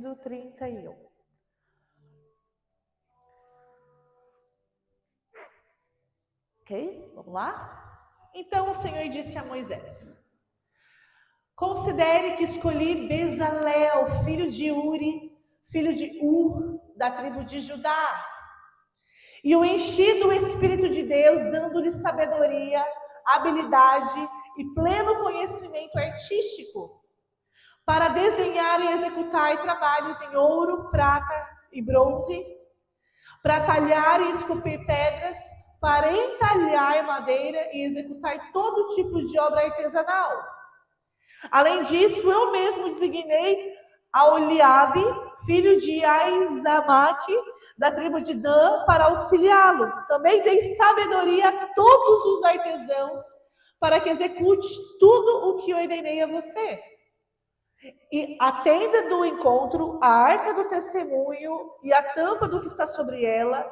do 31. Ok? Vamos lá? Então o Senhor disse a Moisés: considere que escolhi Bezalel, filho de Uri, filho de Ur, da tribo de Judá. E o enchi do Espírito de Deus, dando-lhe sabedoria, habilidade e pleno conhecimento artístico, para desenhar e executar trabalhos em ouro, prata e bronze, para talhar e esculpir pedras, para entalhar madeira e executar todo tipo de obra artesanal. Além disso, eu mesmo designei a Oliabe, filho de Aizamaque, da tribo de Dan, para auxiliá-lo. Também dei sabedoria a todos os artesãos, para que execute tudo o que ordenei a você. E a tenda do encontro, a arca do testemunho e a tampa do que está sobre ela,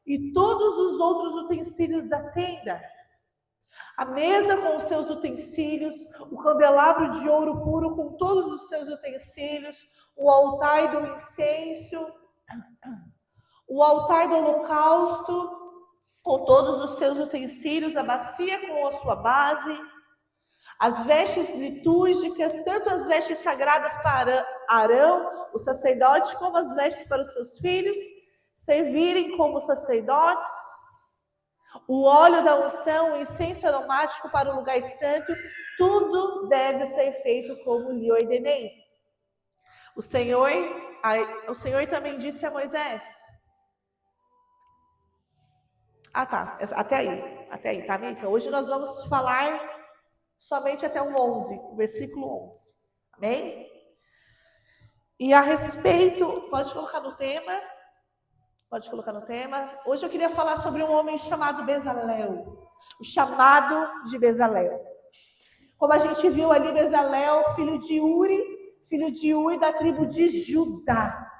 e todos os outros utensílios da tenda. A mesa com os seus utensílios, o candelabro de ouro puro com todos os seus utensílios, o altar do incenso, o altar do holocausto com todos os seus utensílios, a bacia com a sua base, as vestes litúrgicas, tanto as vestes sagradas para Arão, o sacerdote, como as vestes para os seus filhos, servirem como sacerdotes, o óleo da unção, o incenso aromático para o lugar santo, tudo deve ser feito como lhe ordenei. O Senhor também disse a Moisés. Até aí, tá, Mica? Hoje nós vamos falar somente até o 11, o versículo 11. Amém? E a respeito, pode colocar no tema. Hoje eu queria falar sobre um homem chamado Bezalel. O chamado de Bezalel. Como a gente viu ali, Bezalel, filho de Uri da tribo de Judá.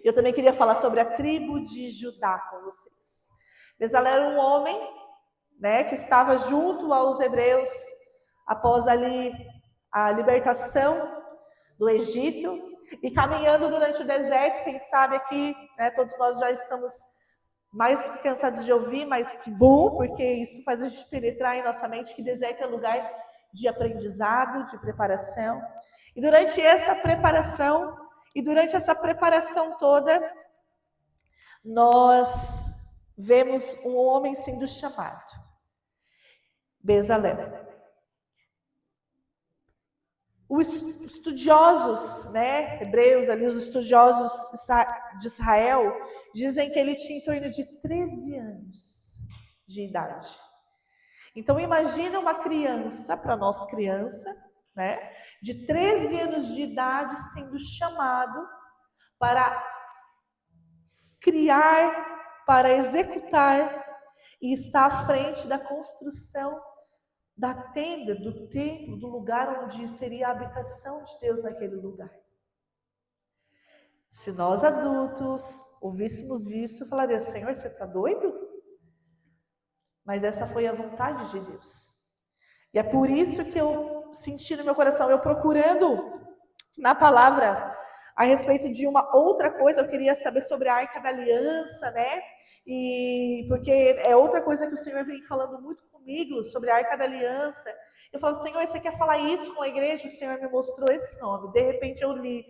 Eu também queria falar sobre a tribo de Judá com vocês. Bezalel era um homem, né, que estava junto aos hebreus após ali a libertação do Egito. E caminhando durante o deserto, quem sabe aqui, né, todos nós já estamos mais que cansados de ouvir, mas que bom, porque isso faz a gente penetrar em nossa mente que deserto é lugar de aprendizado, de preparação. E durante essa preparação toda, nós vemos um homem sendo chamado, Bezalel. Os estudiosos, né, hebreus, ali, os estudiosos de Israel, dizem que ele tinha em torno de 13 anos de idade. Então, imagina uma criança, para nós criança, né, de 13 anos de idade sendo chamado para criar, para executar e estar à frente da construção da tenda, do templo, do lugar onde seria a habitação de Deus naquele lugar. Se nós adultos ouvíssemos isso, falaria: Senhor, você está doido? Mas essa foi a vontade de Deus. E é por isso que eu senti no meu coração, eu procurando na palavra a respeito de uma outra coisa, eu queria saber sobre a Arca da Aliança, né? E porque é outra coisa que o Senhor vem falando muito comigo sobre a Arca da Aliança. Eu falo: Senhor, você quer falar isso com a igreja? O Senhor me mostrou esse nome. De repente eu li.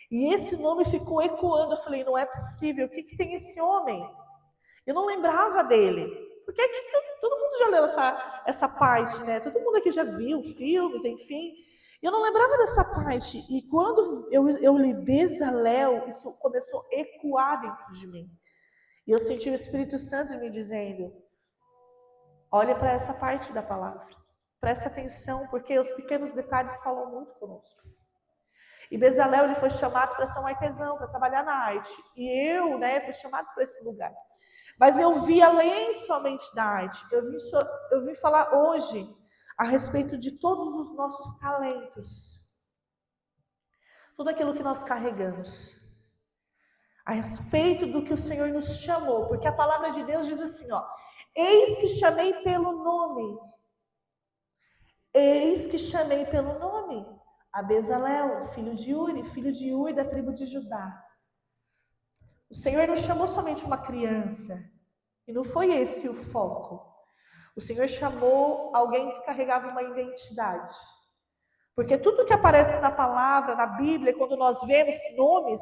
E esse nome ficou ecoando. Eu falei: não é possível. O que tem esse homem? Eu não lembrava dele. Porque todo mundo já leu essa parte, né? Todo mundo aqui já viu filmes, enfim. Eu não lembrava dessa parte. E quando eu li Bezalel, isso começou a ecoar dentro de mim. E eu senti o Espírito Santo me dizendo: olha para essa parte da palavra, presta atenção, porque os pequenos detalhes falam muito conosco. E Bezalel, ele foi chamado para ser um artesão, para trabalhar na arte. E eu, né, fui chamado para esse lugar. Mas eu vi além somente da arte. Eu vim falar hoje a respeito de todos os nossos talentos. Tudo aquilo que nós carregamos. A respeito do que o Senhor nos chamou, porque a palavra de Deus diz assim, ó: eis que chamei pelo nome. Eis que chamei pelo nome a Bezalel, filho de Uri da tribo de Judá. O Senhor não chamou somente uma criança, e não foi esse o foco. O Senhor chamou alguém que carregava uma identidade. Porque tudo que aparece na palavra, na Bíblia, quando nós vemos nomes,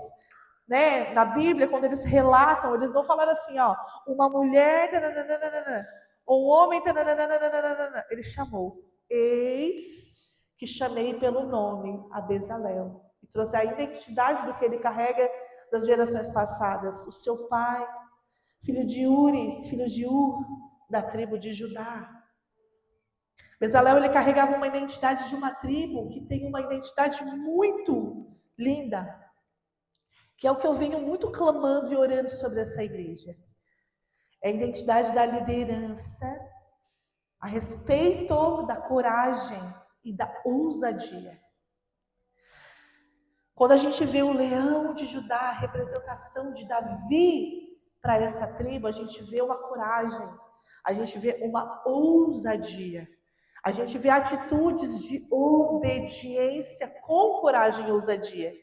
né, na Bíblia, quando eles relatam, eles não falaram assim, ó, uma mulher, ou um homem, ele chamou, eis que chamei pelo nome a Bezalel, e trouxe a identidade do que ele carrega das gerações passadas, o seu pai, filho de Uri, filho de Ur, da tribo de Judá. Bezalel, ele carregava uma identidade de uma tribo que tem uma identidade muito linda, que é o que eu venho muito clamando e orando sobre essa igreja. É a identidade da liderança, a respeito da coragem e da ousadia. Quando a gente vê o leão de Judá, a representação de Davi para essa tribo, a gente vê uma coragem, a gente vê uma ousadia. A gente vê atitudes de obediência com coragem e ousadia.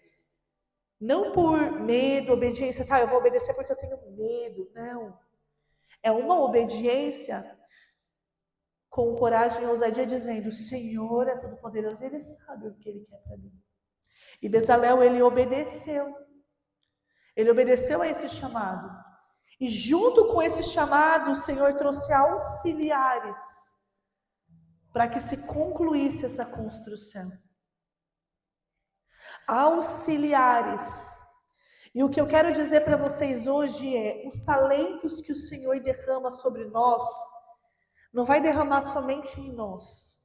Não por medo, obediência, tá, eu vou obedecer porque eu tenho medo. Não. É uma obediência com coragem e ousadia, dizendo, o Senhor é todo-poderoso, Ele sabe o que Ele quer para mim. E Bezalel, ele obedeceu. Ele obedeceu a esse chamado. E junto com esse chamado, o Senhor trouxe auxiliares para que se concluísse essa construção. Auxiliares. E o que eu quero dizer para vocês hoje é, os talentos que o Senhor derrama sobre nós, não vai derramar somente em nós.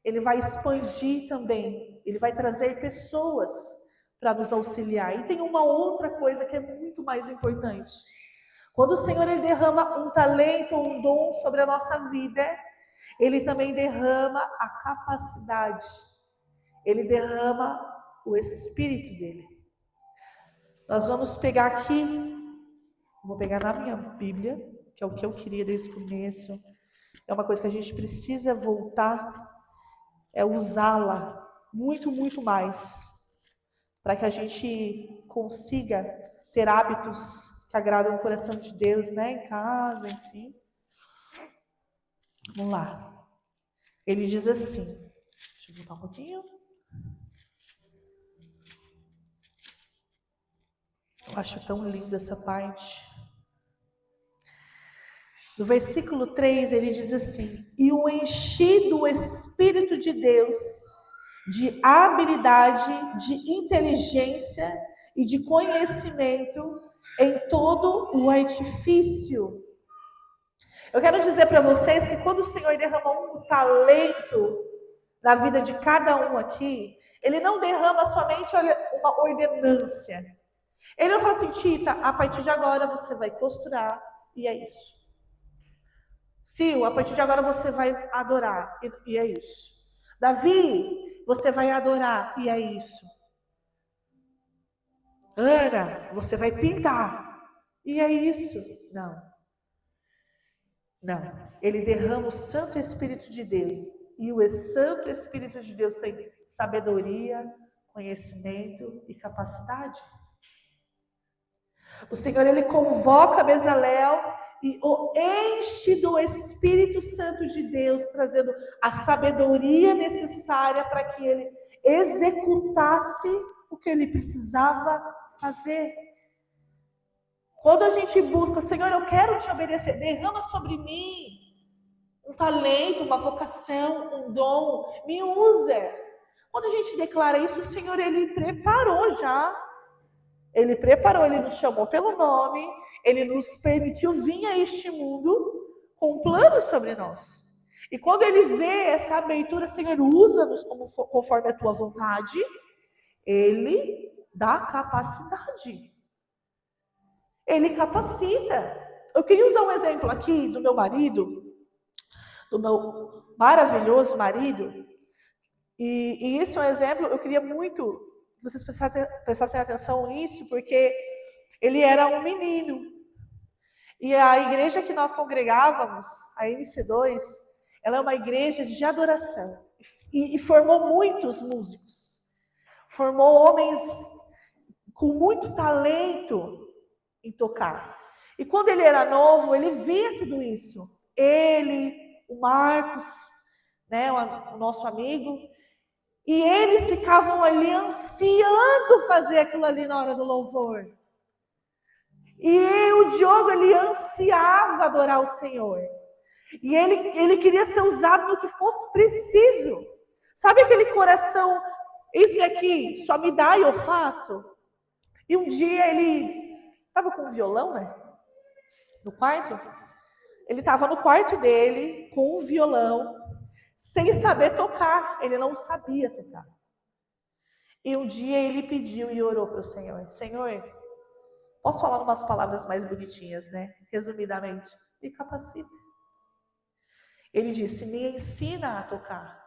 Ele vai expandir também. Ele vai trazer pessoas para nos auxiliar. E tem uma outra coisa que é muito mais importante. Quando o Senhor ele derrama um talento ou um dom sobre a nossa vida, Ele também derrama a capacidade. Ele derrama o Espírito dele. Nós vamos pegar aqui, vou pegar na minha Bíblia, que é o que eu queria desde o começo. É uma coisa que a gente precisa voltar, é usá-la muito, muito mais, para que a gente consiga ter hábitos que agradam o coração de Deus, né, em casa, enfim. Vamos lá. Ele diz assim, deixa eu voltar um pouquinho. Eu acho tão linda essa parte. No versículo 3, ele diz assim, e o enchi do Espírito de Deus, de habilidade, de inteligência e de conhecimento em todo o artifício. Eu quero dizer para vocês que quando o Senhor derramou um talento na vida de cada um aqui, Ele não derrama somente uma ordenância. Ele não fala assim, Tita, a partir de agora você vai costurar e é isso. Sil, a partir de agora você vai adorar e é isso. Davi, você vai adorar e é isso. Ana, você vai pintar e é isso. Não. Ele derrama o Santo Espírito de Deus. E o Santo Espírito de Deus tem sabedoria, conhecimento e capacidade. O Senhor, Ele convoca Bezalel e o enche do Espírito Santo de Deus, trazendo a sabedoria necessária para que ele executasse o que ele precisava fazer. Quando a gente busca, Senhor, eu quero te obedecer, derrama sobre mim um talento, uma vocação, um dom, me usa. Quando a gente declara isso, o Senhor, Ele preparou já. Ele preparou, Ele nos chamou pelo nome, Ele nos permitiu vir a este mundo com planos sobre nós. E quando Ele vê essa abertura, Senhor, usa-nos conforme a Tua vontade, Ele dá capacidade. Ele capacita. Eu queria usar um exemplo aqui do meu marido, do meu maravilhoso marido, e isso é um exemplo, eu queria muito que vocês prestassem atenção nisso, porque ele era um menino, e a igreja que nós congregávamos, a MC2, ela é uma igreja de adoração, e formou muitos músicos. Formou homens com muito talento em tocar. E quando ele era novo, ele via tudo isso. Ele, o Marcos, né, o nosso amigo, e eles ficavam ali ansiando fazer aquilo ali na hora do louvor. E o Diogo, ele ansiava adorar o Senhor. E ele queria ser usado no que fosse preciso. Sabe aquele coração, eis-me aqui, só me dá e eu faço? E um dia ele estava com um violão, né? No quarto. Ele estava no quarto dele, com um violão, sem saber tocar. Ele não sabia tocar. E um dia ele pediu e orou para o Senhor. Senhor, posso falar umas palavras mais bonitinhas, né? Resumidamente, me capacita. Ele disse, me ensina a tocar.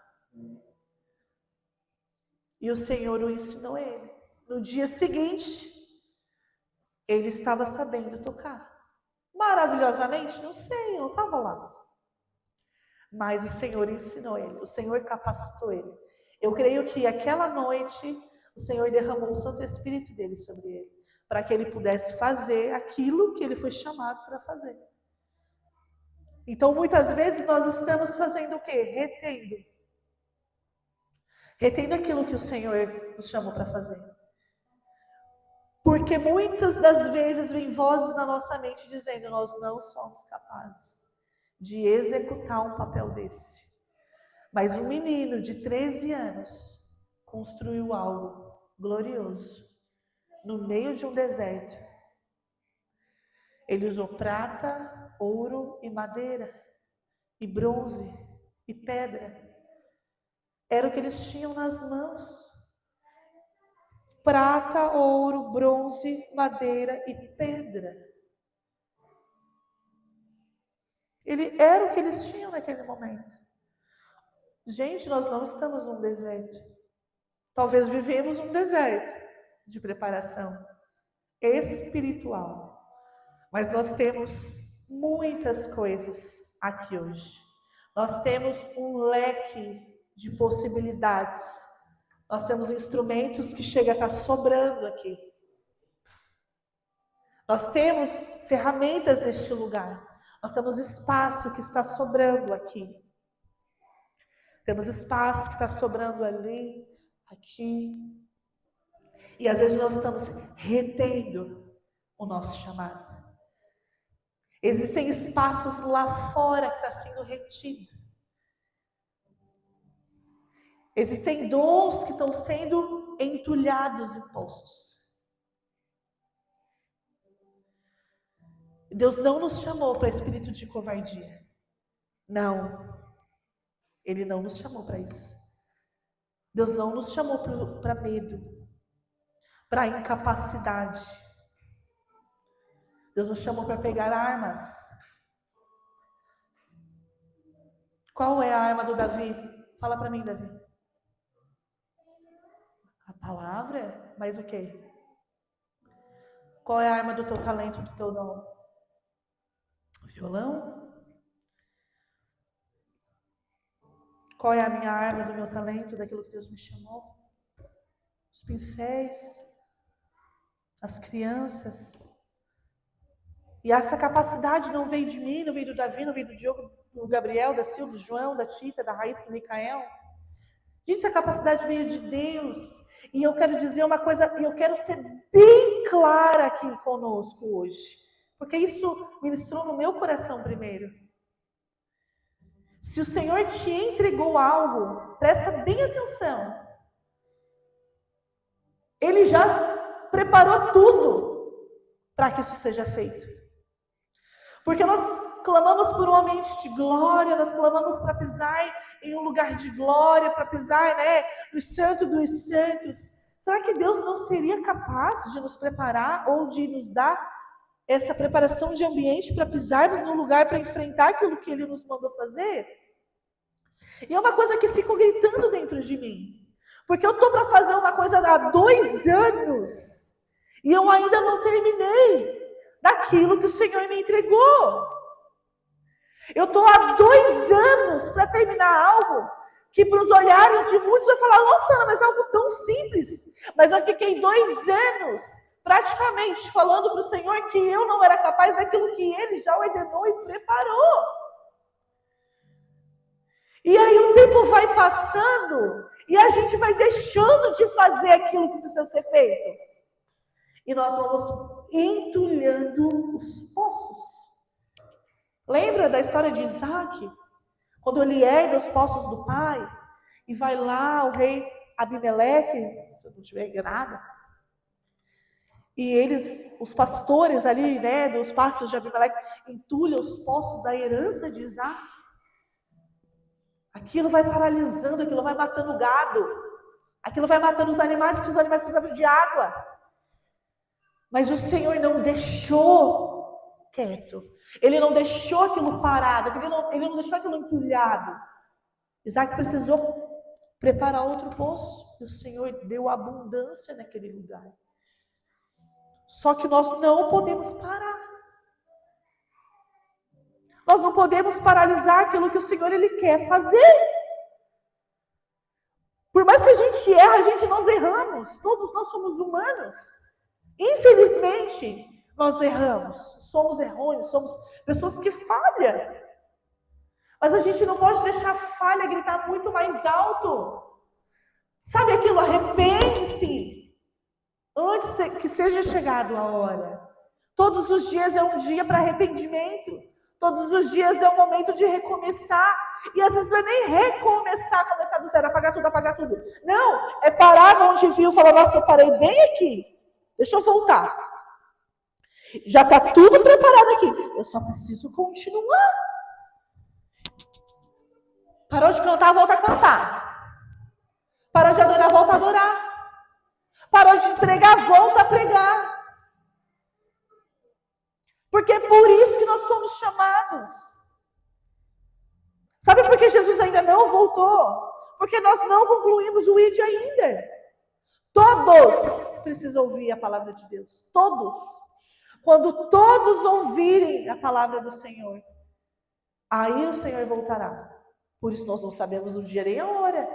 E o Senhor o ensinou ele. No dia seguinte, ele estava sabendo tocar. Maravilhosamente? Não sei, eu não estava lá. Mas o Senhor ensinou ele, o Senhor capacitou ele. Eu creio que aquela noite, o Senhor derramou o Santo Espírito dele sobre ele, para que ele pudesse fazer aquilo que ele foi chamado para fazer. Então, muitas vezes, nós estamos fazendo o quê? Retendo. Retendo aquilo que o Senhor nos chamou para fazer. Porque muitas das vezes vem vozes na nossa mente dizendo, nós não somos capazes de executar um papel desse. Mas um menino de 13 anos construiu algo glorioso no meio de um deserto. Ele usou prata, ouro e madeira, e bronze e pedra. Era o que eles tinham nas mãos. Prata, ouro, bronze, madeira e pedra. Ele era o que eles tinham naquele momento. Gente, nós não estamos num deserto. Talvez vivemos um deserto de preparação espiritual. Mas nós temos muitas coisas aqui hoje. Nós temos um leque de possibilidades. Nós temos instrumentos que chega a estar sobrando aqui. Nós temos ferramentas neste lugar. Nós temos espaço que está sobrando aqui. Temos espaço que está sobrando ali, aqui. E às vezes nós estamos retendo o nosso chamado. Existem espaços lá fora que está sendo retido. Existem dons que estão sendo entulhados em poços. Deus não nos chamou para espírito de covardia. Não. Ele não nos chamou para isso. Deus não nos chamou para medo, para incapacidade. Deus nos chamou para pegar armas. Qual é a arma do Davi? Fala para mim, Davi. A palavra? Mas o quê? Qual é a arma do teu talento, do teu dom? O violão? Qual é a minha arma do meu talento, daquilo que Deus me chamou? Os pincéis, as crianças. E essa capacidade não veio de mim, não veio do Davi, não veio do Diogo, do Gabriel, da Silvia, do João, da Tita, da Raíssa, do Micael. Gente, essa capacidade veio de Deus. E eu quero dizer uma coisa, eu quero ser bem clara aqui conosco hoje. Porque isso ministrou no meu coração primeiro. Se o Senhor te entregou algo, presta bem atenção. Ele já preparou tudo para que isso seja feito. Porque nós clamamos por um ambiente de glória, nós clamamos para pisar em um lugar de glória, para pisar, no Santo dos Santos. Será que Deus não seria capaz de nos preparar ou de nos dar essa preparação de ambiente para pisarmos no lugar para enfrentar aquilo que Ele nos mandou fazer? E é uma coisa que fica gritando dentro de mim. Porque eu estou para fazer uma coisa há 2 anos e eu ainda não terminei daquilo que o Senhor me entregou. Eu estou há 2 anos para terminar algo que para os olhares de muitos vai falar, nossa, Ana, mas é algo tão simples. Mas eu fiquei 2 anos praticamente falando para o Senhor que eu não era capaz daquilo que Ele já ordenou e preparou. E aí o tempo vai passando e a gente vai deixando de fazer aquilo que precisa ser feito. E nós vamos entulhando os poços. Lembra da história de Isaac? Quando ele herda os poços do pai, e vai lá o rei Abimeleque, se eu não estiver enganada, e eles, os pastores ali, né, dos pastos de Abimeleque, entulham os poços da herança de Isaac. Aquilo vai paralisando, aquilo vai matando o gado, aquilo vai matando os animais, porque os animais precisavam de água. Mas o Senhor não deixou quieto. Ele não deixou aquilo parado, ele não deixou aquilo entulhado. Isaac precisou preparar outro poço. E o Senhor deu abundância naquele lugar. Só que nós não podemos parar. Nós não podemos paralisar aquilo que o Senhor Ele quer fazer. Por mais que a gente erra, nós erramos. Todos nós somos humanos. Infelizmente, nós erramos. Somos errôneos, somos pessoas que falham. Mas a gente não pode deixar a falha gritar muito mais alto. Sabe aquilo? Arrepende-se antes que seja chegado a hora. Todos os dias é um dia para arrependimento. Todos os dias é um momento de recomeçar. E às vezes não é nem recomeçar, começar do zero, apagar tudo. Não, é parar onde viu e falar, nossa, eu parei bem aqui. Deixa eu voltar. Já está tudo preparado aqui. Eu só preciso continuar. Parou de cantar, volta a cantar. Parou de adorar, volta a adorar. Parou de pregar, volta a pregar. Porque é por isso que nós somos chamados. Sabe por que Jesus ainda não voltou? Porque nós não concluímos o ID ainda. Todos precisam ouvir a palavra de Deus. Todos. Quando todos ouvirem a palavra do Senhor, aí o Senhor voltará. Por isso nós não sabemos o dia nem a hora.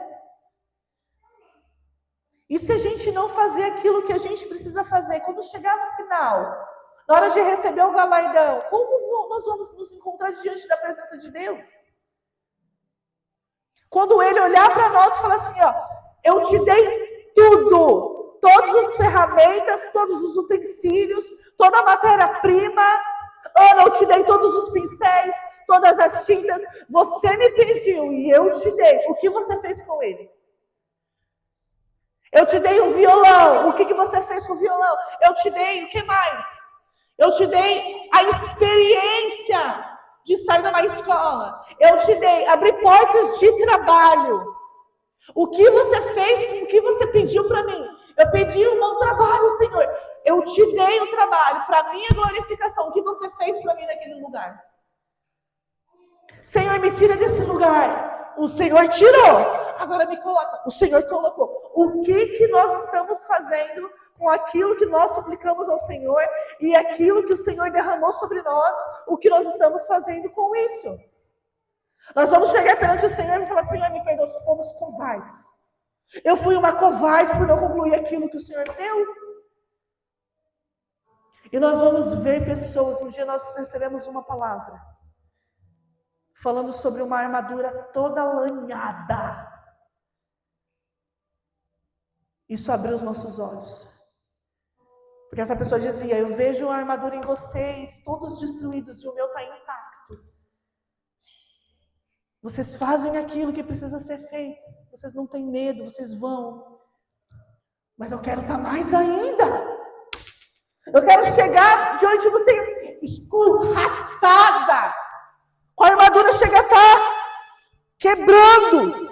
E se a gente não fazer aquilo que a gente precisa fazer, quando chegar no final, na hora de receber o galardão, como nós vamos nos encontrar diante da presença de Deus? Quando Ele olhar para nós e falar assim, ó, eu te dei tudo, todas as ferramentas, todos os utensílios, toda a matéria-prima, Ana, eu te dei todos os pincéis, todas as tintas, você me pediu e eu te dei, o que você fez com ele? Eu te dei o violão, o que você fez com o violão? Eu te dei, o que mais? Eu te dei a experiência de estar numa escola. Eu te dei, abrir portas de trabalho. O que você fez com o que você pediu para mim? Eu pedi um bom trabalho, Senhor. Eu te dei o trabalho para minha glorificação. O que você fez para mim naquele lugar? Senhor, me tira desse lugar. O Senhor tirou. Agora me coloca. O Senhor colocou. O que nós estamos fazendo com aquilo que nós suplicamos ao Senhor e aquilo que o Senhor derramou sobre nós, o que nós estamos fazendo com isso? Nós vamos chegar perante o Senhor e falar, Senhor, me perdoa, fomos covardes. Eu fui uma covarde por não concluir aquilo que o Senhor me deu. E nós vamos ver pessoas, um dia nós recebemos uma palavra, falando sobre uma armadura toda lanhada. Isso abriu os nossos olhos. Porque essa pessoa dizia, eu vejo a armadura em vocês, todos destruídos, e o meu está intacto. Vocês fazem aquilo que precisa ser feito. Vocês não têm medo, vocês vão. Mas eu quero estar mais ainda. Eu quero chegar diante do Senhor escorraçada. Com a armadura chega a estar quebrando.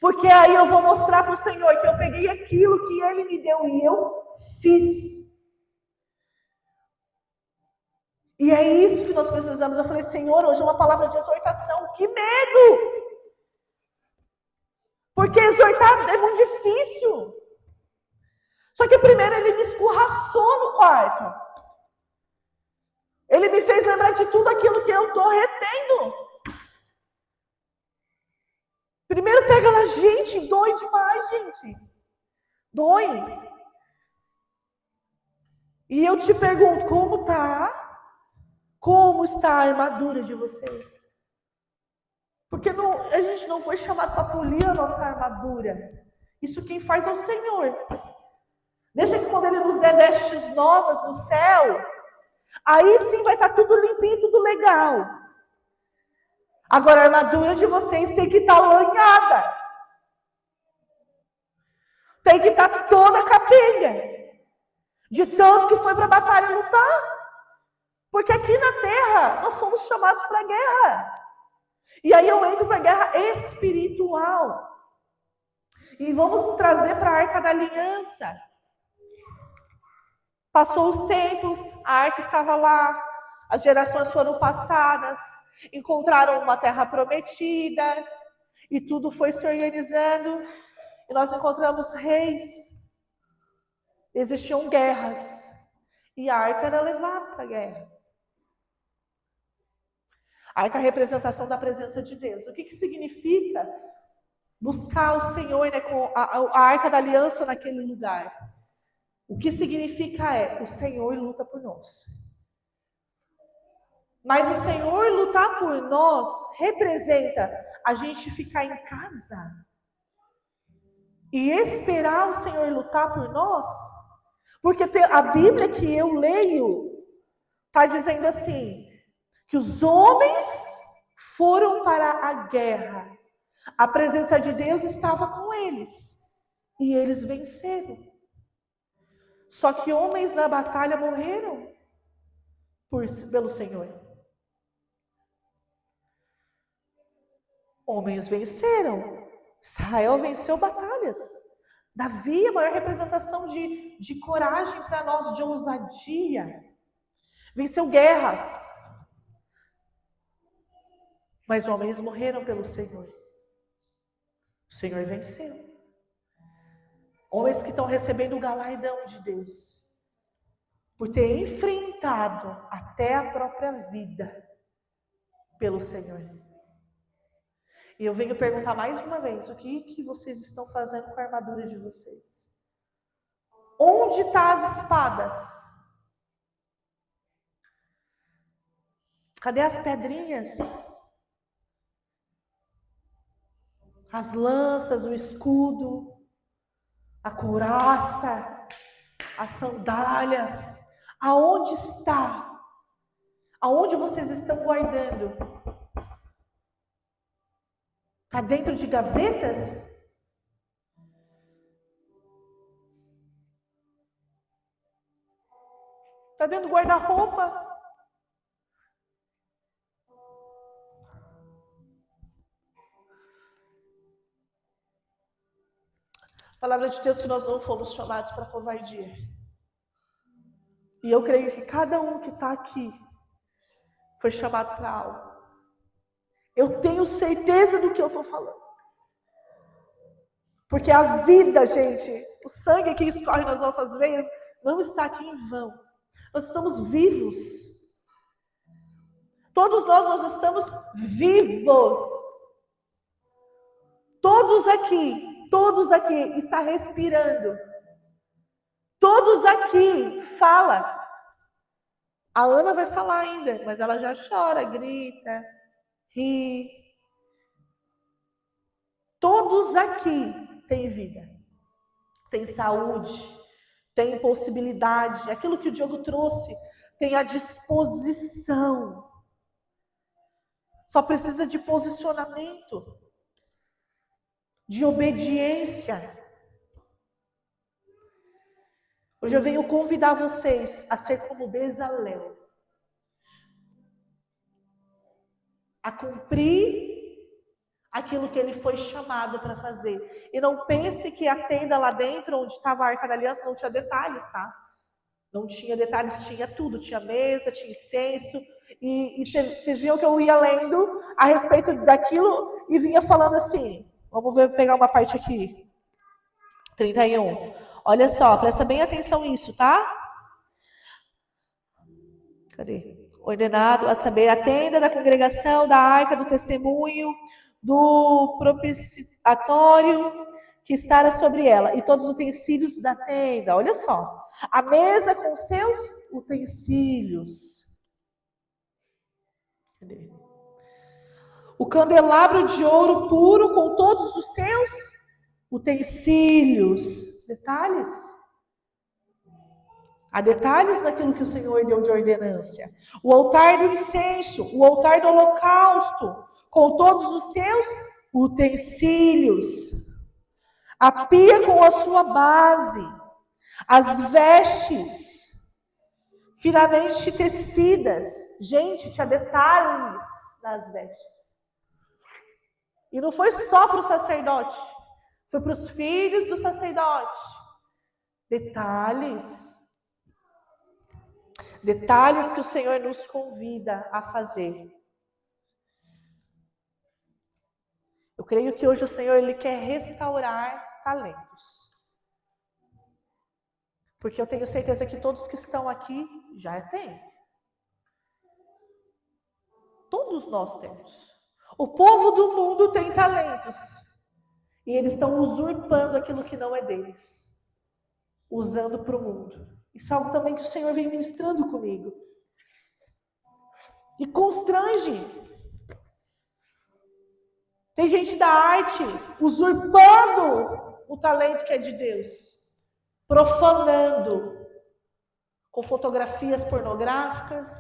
Porque aí eu vou mostrar para o Senhor que eu peguei aquilo que Ele me deu e eu fiz. E é isso que nós precisamos. Eu falei, Senhor, hoje é uma palavra de exortação. Que medo! Porque exortar é muito difícil. Só que primeiro Ele me escorraçou no quarto. Ele me fez lembrar de tudo aquilo que eu estou retendo. Primeiro pega na gente, dói demais, gente. Dói. E eu te pergunto, como tá? Como está a armadura de vocês? Porque a gente não foi chamado para polir a nossa armadura. Isso quem faz é o Senhor. Deixa que quando Ele nos der vestes novas no céu, aí sim vai estar tudo limpinho, tudo legal. Agora a armadura de vocês tem que estar lanhada. Tem que estar toda capenga. De tanto que foi para a batalha lutar. Porque aqui na terra nós somos chamados para a guerra. E aí eu entro para a guerra espiritual. E vamos trazer para a Arca da Aliança. Passou os tempos, a arca estava lá, as gerações foram passadas, encontraram uma terra prometida, e tudo foi se organizando, e nós encontramos reis, existiam guerras, e a arca era levada para a guerra. A arca é a representação da presença de Deus. O que significa buscar o Senhor, né, com a arca da aliança naquele lugar? O que significa o Senhor luta por nós. Mas o Senhor lutar por nós representa a gente ficar em casa e esperar o Senhor lutar por nós. Porque a Bíblia que eu leio está dizendo assim, que os homens foram para a guerra. A presença de Deus estava com eles e eles venceram. Só que homens na batalha morreram pelo Senhor. Homens venceram. Israel venceu batalhas. Davi é a maior representação de coragem para nós, de ousadia. Venceu guerras. Mas homens morreram pelo Senhor. O Senhor venceu. Homens que estão recebendo o galardão de Deus. Por ter enfrentado até a própria vida pelo Senhor. E eu venho perguntar mais uma vez, o que vocês estão fazendo com a armadura de vocês? Onde estão as espadas? Cadê as pedrinhas? As lanças, o escudo, a couraça, as sandálias. Aonde está? Aonde vocês estão guardando? Está dentro de gavetas? Está dentro do guarda-roupa? A palavra de Deus que nós não fomos chamados para covardia. E eu creio que cada um que está aqui foi chamado para algo. Eu tenho certeza do que eu estou falando. Porque a vida, gente, o sangue que escorre nas nossas veias, não está aqui em vão. Nós estamos vivos. Todos nós estamos vivos. Todos aqui está respirando. Todos aqui fala. A Ana vai falar ainda, mas ela já chora, grita, ri. Todos aqui têm vida, têm saúde, têm possibilidade. Aquilo que o Diogo trouxe, tem à disposição. Só precisa de posicionamento, de obediência. Hoje eu venho convidar vocês a ser como Bezalel. A cumprir aquilo que ele foi chamado para fazer. E não pense que a tenda lá dentro, onde estava a Arca da Aliança, não tinha detalhes, tá? Não tinha detalhes, tinha tudo. Tinha mesa, tinha incenso. E vocês viram que eu ia lendo a respeito daquilo e vinha falando assim. Vamos ver, pegar uma parte aqui. 31. Olha só, presta bem atenção nisso, tá? Cadê? Ordenado a saber, a tenda da congregação, da arca do testemunho, do propiciatório que estará sobre ela, e todos os utensílios da tenda. Olha só. A mesa com seus utensílios. Cadê? O candelabro de ouro puro com todos os seus utensílios. Detalhes. Há detalhes naquilo que o Senhor deu de ordenância. O altar do incenso, o altar do holocausto, com todos os seus utensílios. A pia com a sua base. As vestes finamente tecidas. Gente, tinha detalhes nas vestes. E não foi só para o sacerdote. Foi para os filhos do sacerdote. Detalhes. Detalhes que o Senhor nos convida a fazer. Eu creio que hoje o Senhor ele quer restaurar talentos. Porque eu tenho certeza que todos que estão aqui já têm. Todos nós temos. O povo do mundo tem talentos. E eles estão usurpando aquilo que não é deles. Usando para o mundo. Isso é algo também que o Senhor vem ministrando comigo. E constrange. Tem gente da arte usurpando o talento que é de Deus. Profanando. Com fotografias pornográficas,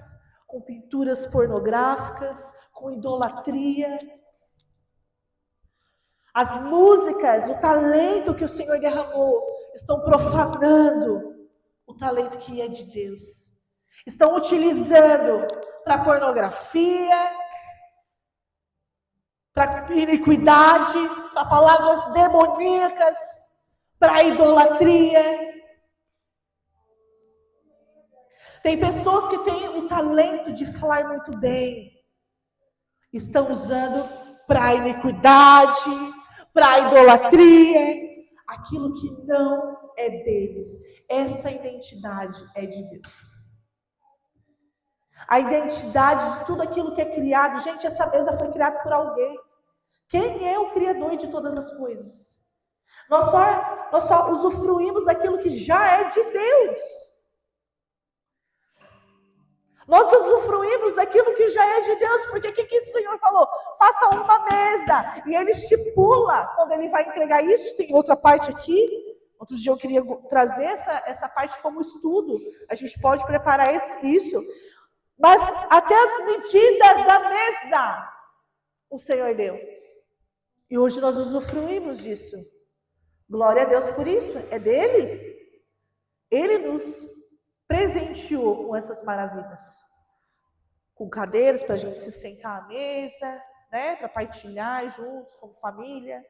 com pinturas pornográficas, com idolatria. As músicas, o talento que o Senhor derramou, estão profanando o talento que é de Deus. Estão utilizando para pornografia, para iniquidade, para palavras demoníacas, para idolatria. Tem pessoas que têm o talento de falar muito bem. Estão usando para iniquidade, para idolatria, aquilo que não é deles. Essa identidade é de Deus. A identidade de tudo aquilo que é criado. Gente, essa mesa foi criada por alguém. Quem é o Criador de todas as coisas? Nós só usufruímos daquilo que já é de Deus. Nós usufruímos daquilo que já é de Deus, porque o que o Senhor falou? Faça uma mesa, e Ele estipula, quando Ele vai entregar isso, tem outra parte aqui, outro dia eu queria trazer essa parte como estudo, a gente pode preparar isso, mas até as medidas da mesa, o Senhor deu, e hoje nós usufruímos disso, glória a Deus por isso, é dEle, Ele nos presenteou com essas maravilhas. Com cadeiras para a gente se sentar à mesa, né? Para partilhar juntos, como família.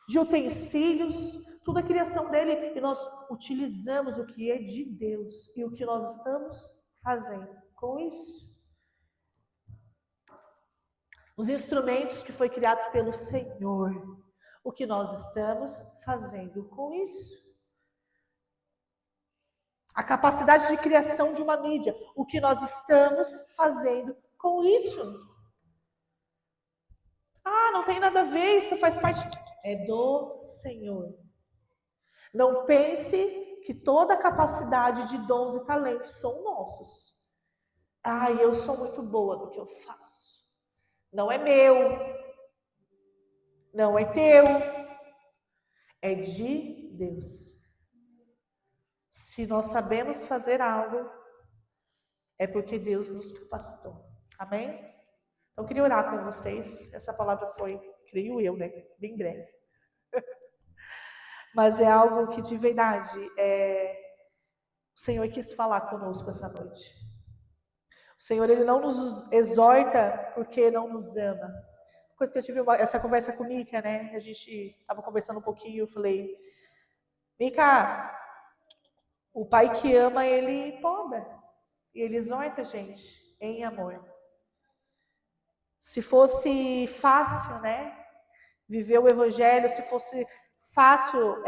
De utensílios, tudo a criação dele. E nós utilizamos o que é de Deus. E o que nós estamos fazendo com isso. Os instrumentos que foi criado pelo Senhor. O que nós estamos fazendo com isso. A capacidade de criação de uma mídia. O que nós estamos fazendo com isso. Ah, não tem nada a ver, isso faz parte. É do Senhor. Não pense que toda a capacidade de dons e talentos são nossos. Ah, eu sou muito boa no que eu faço. Não é meu. Não é teu. É de Deus. Se nós sabemos fazer algo, é porque Deus nos capacitou. Amém? Então, eu queria orar com vocês. Essa palavra foi, creio eu, né? Bem breve. Mas é algo que, de verdade, o Senhor quis falar conosco essa noite. O Senhor, Ele não nos exorta porque não nos ama. Coisa que eu tive essa conversa com Mica, né? A gente estava conversando um pouquinho, eu falei, Mica, o pai que ama, ele poda. E ele exorta a gente em amor. Se fosse fácil, né? Viver o evangelho, se fosse fácil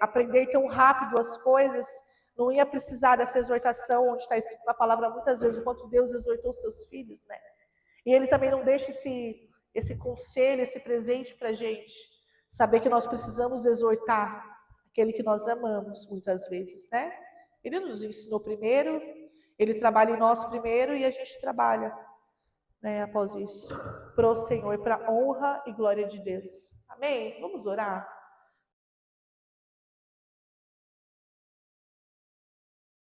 aprender tão rápido as coisas, não ia precisar dessa exortação, onde está escrito na palavra muitas vezes o quanto Deus exortou os seus filhos, né? E Ele também não deixa esse conselho, esse presente para a gente. Saber que nós precisamos exortar aquele que nós amamos, muitas vezes, né? Ele nos ensinou primeiro, ele trabalha em nós primeiro e a gente trabalha, né, após isso, para o Senhor, para a honra e glória de Deus. Amém? Vamos orar?